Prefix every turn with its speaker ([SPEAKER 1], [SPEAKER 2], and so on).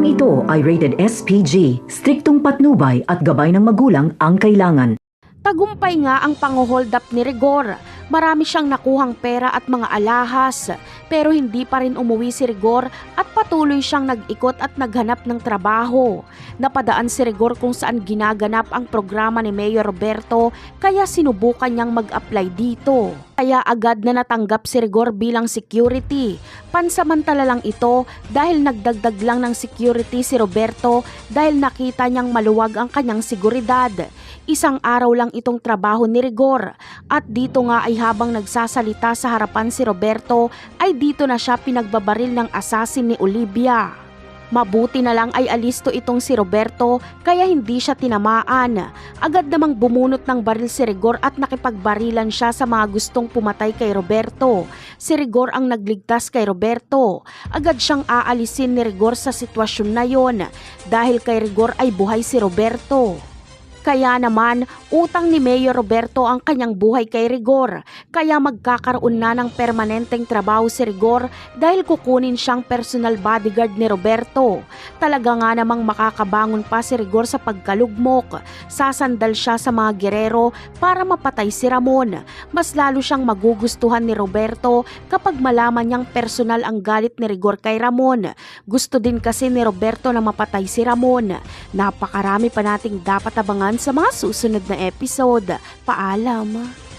[SPEAKER 1] Programang ito ay rated SPG, striktong patnubay at gabay ng magulang ang kailangan.
[SPEAKER 2] Tagumpay nga ang pang-hold up ni Rigor. Marami siyang nakuhang pera at mga alahas, pero hindi pa rin umuwi si Rigor at patuloy siyang nag-ikot at naghanap ng trabaho. Napadaan si Rigor kung saan ginaganap ang programa ni Mayor Roberto, kaya sinubukan niyang mag-apply dito. Kaya agad na natanggap si Rigor bilang security. Pansamantala lang ito dahil nagdagdag lang ng security si Roberto dahil nakita niyang maluwag ang kanyang seguridad. Isang araw lang itong trabaho ni Rigor at dito nga ay habang nagsasalita sa harapan si Roberto ay dito na siya pinagbabaril ng assassin ni Olivia. Mabuti na lang ay alisto itong si Roberto kaya hindi siya tinamaan. Agad namang bumunot ng baril si Rigor at nakipagbarilan siya sa mga gustong pumatay kay Roberto. Si Rigor ang nagligtas kay Roberto. Agad siyang aalisin ni Rigor sa sitwasyon na yon dahil kay Rigor ay buhay si Roberto. Kaya naman, utang ni Mayor Roberto ang kanyang buhay kay Rigor. Kaya magkakaroon na ng permanenteng trabaho si Rigor dahil kukunin siyang personal bodyguard ni Roberto. Talaga nga namang makakabangon pa si Rigor sa pagkalugmok. Sasandal siya sa mga gerero para mapatay si Ramon. Mas lalo siyang magugustuhan ni Roberto kapag malaman niyang personal ang galit ni Rigor kay Ramon. Gusto din kasi ni Roberto na mapatay si Ramon. Napakarami pa nating dapat abangan sa mga susunod na episode. Paalam!